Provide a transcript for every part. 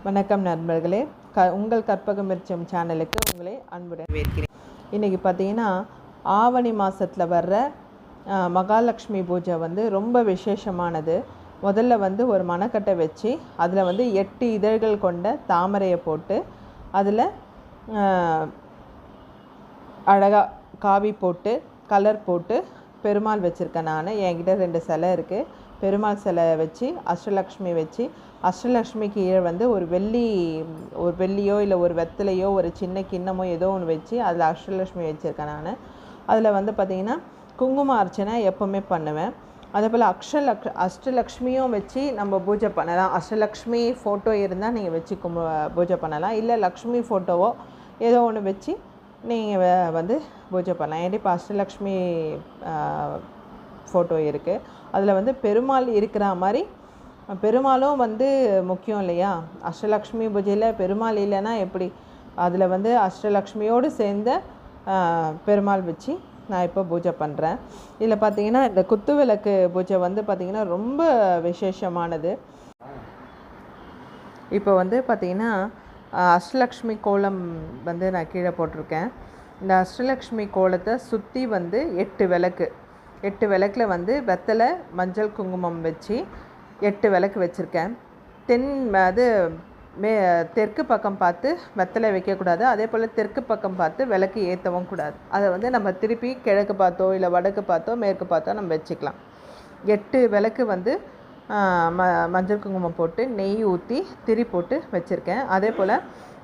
வணக்கம் நண்பர்களே, உங்கள் கற்பகம் மிர்ச்சம் சேனலுக்கு உங்களை அன்புடன் வரவேற்கிறேன். இன்றைக்கி பார்த்தீங்கன்னா ஆவணி மாதத்தில் வர்ற மகாலட்சுமி பூஜை ரொம்ப விசேஷமானது. முதல்ல ஒரு மணக்கட்டை வச்சு அதில் 8 இதழ்கள் கொண்ட தாமரையை போட்டு அதில் அழகாக காவி போட்டு கலர் போட்டு பெருமாள் வச்சுருக்கேன். நான் என்கிட்ட 2 சிலை இருக்குது. பெருமாள் சிலை வச்சு அஷ்டலக்ஷ்மி வச்சு அஷ்டலக்ஷ்மிக்கு கீழே ஒரு வெள்ளியோ இல்லை ஒரு வெத்தலையோ ஒரு சின்ன கிண்ணமோ ஏதோ ஒன்று வச்சு அதில் அஷ்டலக்ஷ்மி வச்சுருக்கேன். நான் அதில் பார்த்திங்கன்னா குங்கும அர்ச்சனை எப்போவுமே பண்ணுவேன். அதே போல் அஷ்டலக்ஷ்மியும் வச்சு நம்ம பூஜை பண்ணலாம். அஷ்டலக்ஷ்மி ஃபோட்டோ இருந்தால் நீங்கள் வச்சு பூஜை பண்ணலாம். இல்லை லக்ஷ்மி ஃபோட்டோவோ ஏதோ ஒன்று வச்சு நீங்கள் பூஜை பண்ணலாம். ஏன்னா இப்போ அஷ்டலக்ஷ்மி ஃபோட்டோ இருக்குது. அதில் பெருமாள் இருக்கிற மாதிரி, பெருமாளும் முக்கியம் இல்லையா? அஷ்டலக்ஷ்மி பூஜையில் பெருமாள் இல்லைன்னா எப்படி? அதில் அஷ்டலக்ஷ்மியோடு சேர்ந்த பெருமாள் வச்சு நான் இப்போ பூஜை பண்ணுறேன். இதில் பார்த்திங்கன்னா இந்த குத்து விளக்கு பூஜை பார்த்திங்கன்னா ரொம்ப விசேஷமானது. இப்போ பார்த்திங்கன்னா அஷ்டலக்ஷ்மி கோலம் நான் கீழே போட்டிருக்கேன். இந்த அஷ்டலக்ஷ்மி கோலத்தை சுற்றி 8 விளக்கில் வெத்தலை மஞ்சள் குங்குமம் வச்சு 8 விளக்கு வச்சுருக்கேன். தெற்கு பக்கம் பார்த்து வெத்தலை வைக்கக்கூடாது. அதே போல் தெற்கு பக்கம் பார்த்து விளக்கு ஏற்றவும் கூடாது. அதை நம்ம திருப்பி கிழக்கு பார்த்தோ இல்லை வடக்கு பார்த்தோ மேற்கு பார்த்தோ நம்ம வச்சுக்கலாம். 8 விளக்கு மஞ்சள் குங்குமம் போட்டு நெய் ஊற்றி திரி போட்டு வச்சுருக்கேன். அதே போல்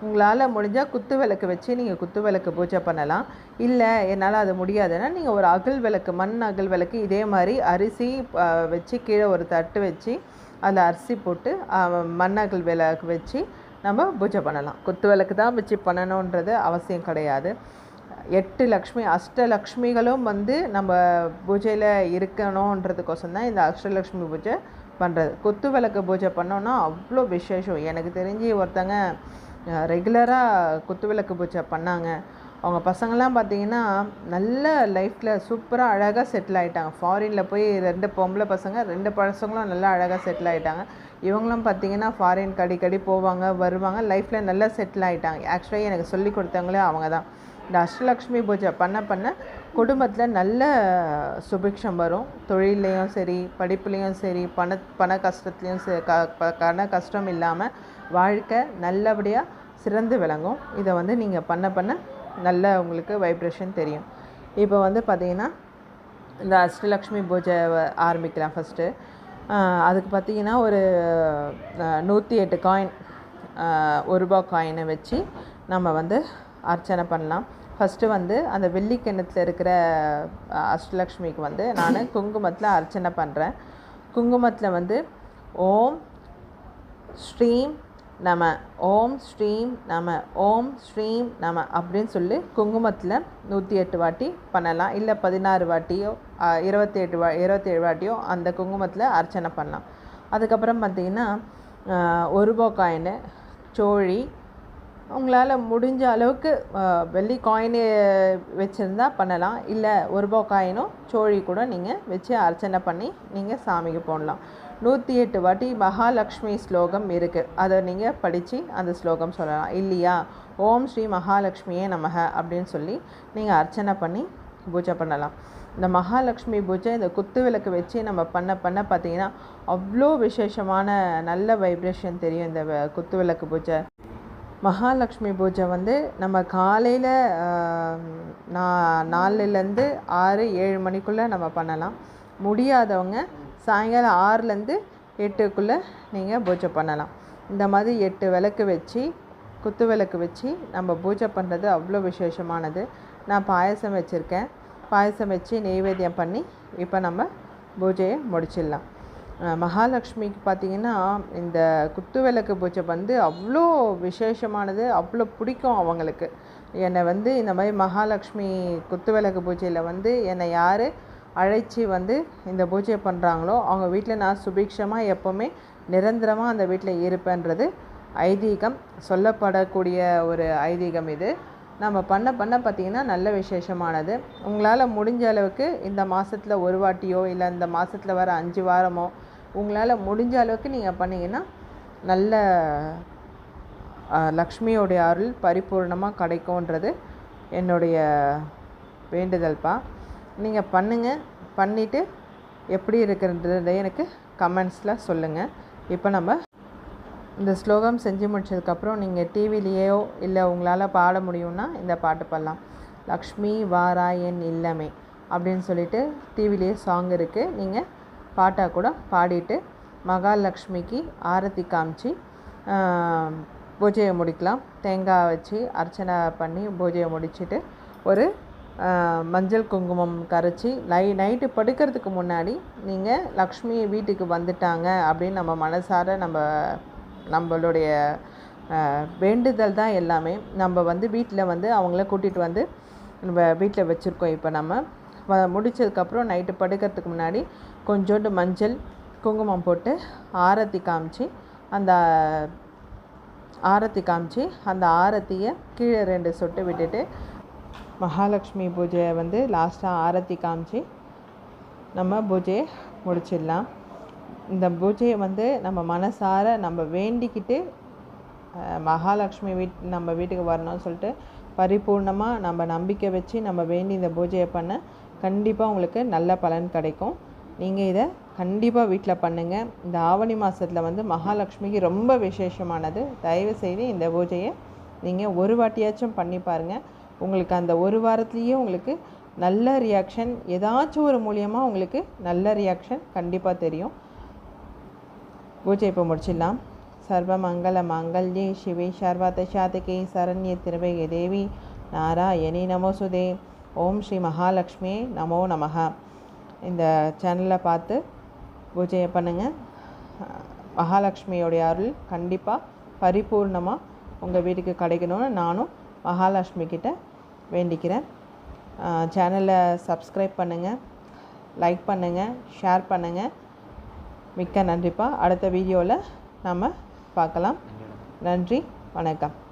உங்களால் முடிஞ்சால் குத்து விளக்கு வச்சு நீங்கள் குத்து விளக்கு பூஜை பண்ணலாம். இல்லை என்னால் அது முடியாதுன்னா நீங்கள் ஒரு அகல் விளக்கு, மண் அகல் விளக்கு இதே மாதிரி அரிசி வச்சு கீழே ஒரு தட்டு வச்சு அதில் அரிசி போட்டு மண் அகல் விளக்கு வச்சு நம்ம பூஜை பண்ணலாம். குத்து விளக்கு தான் வச்சு பண்ணணுன்றது அவசியம் கிடையாது. 8 லக்ஷ்மி அஷ்டலக்ஷ்மிகளும் நம்ம பூஜையில் இருக்கணுன்றதுக்கோசம் தான் இந்த அஷ்டலக்ஷ்மி பூஜை பண்ணுறது. குத்து விளக்கு பூஜை பண்ணோன்னா அவ்வளோ விசேஷம். எனக்கு தெரிஞ்சு ஒருத்தங்க ரெகுலராக குத்து விளக்கு பூஜை பண்ணாங்க. அவங்க பசங்கள்லாம் பார்த்திங்கன்னா நல்ல லைஃப்பில் சூப்பராக அழகாக செட்டில் ஆகிட்டாங்க. ஃபாரினில் போய் 2 பொம்பளை பசங்க 2 பசங்களும் நல்லா அழகாக செட்டில் ஆகிட்டாங்க. இவங்களும் பார்த்திங்கன்னா ஃபாரினுக்கு அடிக்கடி போவாங்க வருவாங்க, லைஃப்பில் நல்லா செட்டில் ஆகிட்டாங்க. ஆக்சுவலாக எனக்கு சொல்லி கொடுத்தவங்களே அவங்க தான். இந்த அஷ்டலக்ஷ்மி பூஜை பண்ண குடும்பத்தில் நல்ல சுபிக்ஷம் வரும். தொழிலையும் சரி, படிப்புலேயும் சரி, பண கஷ்டத்துலேயும் பண கஷ்டம் இல்லாமல் வாழ்க்கை நல்லபடியாக சிறந்து விளங்கும். இதை நீங்கள் பண்ண நல்ல உங்களுக்கு வைப்ரேஷன் தெரியும். இப்போ பார்த்திங்கன்னா இந்த அஷ்டலக்ஷ்மி பூஜை ஆரம்பிக்கலாம். ஃபஸ்ட்டு அதுக்கு பார்த்திங்கன்னா ஒரு 108 காயின், 1 ரூபா காயினை வச்சு நம்ம அர்ச்சனை பண்ணலாம். ஃபஸ்ட்டு அந்த வெள்ளி கிண்ணத்தில் இருக்கிற அஷ்டலக்ஷ்மிக்கு நான் குங்குமத்தில் அர்ச்சனை பண்ணுறேன். குங்குமத்தில் ஓம் ஸ்ரீம் நம, ஓம் ஸ்ரீம் நம, ஓம் ஸ்ரீம் நம அப்படின்னு சொல்லி குங்குமத்தில் 108 வாட்டி பண்ணலாம். இல்லை 16 வாட்டியோ 27 வாட்டியோ அந்த குங்குமத்தில் அர்ச்சனை பண்ணலாம். அதுக்கப்புறம் பார்த்திங்கன்னா 1 ரூபா காயின், சோழி, உங்களால் முடிஞ்ச அளவுக்கு வெள்ளி காயின் வச்சுருந்தா பண்ணலாம். இல்லை 1 ரூபா காயினும் சோழி கூட நீங்கள் வச்சு அர்ச்சனை பண்ணி நீங்கள் சாமிக்கு போடலாம். 108 வாட்டி மகாலட்சுமி ஸ்லோகம் இருக்குது, அதை நீங்கள் படித்து அந்த ஸ்லோகம் சொல்லலாம். இல்லையா ஓம் ஸ்ரீ மகாலட்சுமியே நமக அப்படின்னு சொல்லி நீங்கள் அர்ச்சனை பண்ணி பூஜை பண்ணலாம். இந்த மகாலட்சுமி பூஜை இந்த குத்து விளக்கு வச்சு நம்ம பண்ண பார்த்திங்கன்னா அவ்வளோ விசேஷமான நல்ல வைப்ரேஷன் தெரியும். இந்த குத்து விளக்கு பூஜை மகாலட்சுமி பூஜை நம்ம காலையில் 4லேருந்து 6-7 மணிக்குள்ளே நம்ம பண்ணலாம். முடியாதவங்க சாயங்காலம் 6லேருந்து 8க்குள்ளே நீங்கள் பூஜை பண்ணலாம். இந்த மாதிரி 8 விளக்கு வச்சு குத்து விளக்கு வச்சு நம்ம பூஜை பண்ணுறது அவ்வளோ விசேஷமானது. நான் பாயசம் வச்சுருக்கேன். பாயசம் வச்சு நெய்வேத்தியம் பண்ணி இப்போ நம்ம பூஜையை முடிச்சிடலாம். மகாலட்சுமிக்கு பார்த்திங்கன்னா இந்த குத்து விளக்கு பூஜை அவ்வளோ விசேஷமானது, அவ்வளோ பிடிக்கும் அவங்களுக்கு. என்னை இந்த மாதிரி மகாலட்சுமி குத்து விளக்கு பூஜையில் என்னை யார் அழைச்சி இந்த பூஜையை பண்ணுறாங்களோ அவங்க வீட்டில் நான் சுபிக்ஷமாக எப்போவுமே நிரந்தரமாக அந்த வீட்டில் இருப்பேன்றது ஐதீகம், சொல்லப்படக்கூடிய ஒரு ஐதீகம். இது நம்ம பண்ண பார்த்திங்கன்னா நல்ல விசேஷமானது. உங்களால் முடிஞ்ச அளவுக்கு இந்த மாதத்தில் 1 வாட்டியோ இல்லை இந்த மாதத்தில் வர 5 வாரமோ உங்களால் முடிஞ்ச அளவுக்கு நீங்கள் பண்ணிங்கன்னா நல்ல லக்ஷ்மியோடைய அருள் பரிபூர்ணமாக கிடைக்கும்ன்றது என்னுடைய வேண்டுதல்ப்பா. நீங்கள் பண்ணுங்கள். பண்ணிவிட்டு எப்படி இருக்குன்றதை எனக்கு கமெண்ட்ஸில் சொல்லுங்கள். இப்போ நம்ம இந்த ஸ்லோகம் செஞ்சு முடிச்சதுக்கப்புறம் நீங்கள் டிவிலேயோ இல்லை உங்களால் பாட முடியும்னா இந்த பாட்டு பாடலாம். லக்ஷ்மி வாரா என் இல்லமே அப்படின்னு சொல்லிட்டு டிவிலேயே சாங் இருக்குது. நீங்கள் பாட்டாக கூட பாடிட்டு மகாலட்சுமிக்கு ஆரத்தி காமிச்சு பூஜையை முடிக்கலாம். தேங்காய் வச்சு அர்ச்சனை பண்ணி பூஜையை முடிச்சுட்டு ஒரு மஞ்சள் குங்குமம் கரைச்சி நைட்டு படுக்கிறதுக்கு முன்னாடி நீங்கள் லக்ஷ்மி வீட்டுக்கு வந்துட்டாங்க அப்படின்னு நம்ம மனசார நம்மளுடைய வேண்டுதல் தான் எல்லாமே. நம்ம வீட்டில் அவங்கள கூட்டிகிட்டு வந்து நம்ம வீட்டில் வச்சுருக்கோம். இப்போ நம்ம முடித்ததுக்கப்புறம் நைட்டு படுக்கிறதுக்கு முன்னாடி கொஞ்சோண்டு மஞ்சள் குங்குமம் போட்டு ஆரத்தி காமிச்சு அந்த ஆரத்தியை கீழே 2 சொட்டு விட்டுட்டு மகாலட்சுமி பூஜையை லாஸ்ட்டாக ஆரத்தி காமிச்சு நம்ம பூஜையை முடிச்சிடலாம். இந்த பூஜையை நம்ம மனசார நம்ம வேண்டிக்கிட்டு மகாலட்சுமி நம்ம வீட்டுக்கு வரணும்னு சொல்லிட்டு பரிபூர்ணமாக நம்ம நம்பிக்கை வச்சு நம்ம வேண்டி இந்த பூஜையை பண்ண கண்டிப்பாக உங்களுக்கு நல்ல பலன் கிடைக்கும். நீங்கள் இதை கண்டிப்பாக வீட்டில் பண்ணுங்கள். இந்த ஆவணி மாதத்தில் மகாலட்சுமிக்கு ரொம்ப விசேஷமானது. தயவுசெய்து இந்த பூஜையை நீங்கள் ஒரு வாட்டியாச்சும் பண்ணி பாருங்கள். உங்களுக்கு அந்த ஒரு வாரத்துலேயே உங்களுக்கு நல்ல ரியாக்ஷன், ஏதாச்சும் ஒரு மூலியமாக உங்களுக்கு நல்ல ரியாக்ஷன் கண்டிப்பாக தெரியும். பூஜை இப்போ முடிச்சிடலாம். சர்வ மங்கள மாங்கல்யே சிவே சர்வார்த்த சாதகே சரண்யே திரவயே தேவி நாராயணி நமோசுதே. ஓம் ஸ்ரீ மகாலட்சுமி நமோ நமஹ. இந்த சேனலை பார்த்து பூஜையை பண்ணுங்கள். மகாலட்சுமியோடைய அருள் கண்டிப்பாக பரிபூர்ணமாக உங்கள் வீட்டுக்கு கிடைக்கணும்னு நானும் மகாலட்சுமி கிட்ட வேண்டிக்கிறேன். சேனலை சப்ஸ்கிரைப் பண்ணுங்கள், லைக் பண்ணுங்கள், ஷேர் பண்ணுங்கள். மிக்க நன்றிப்பா. அடுத்த வீடியோவில் நம்ம பார்க்கலாம். நன்றி, வணக்கம்.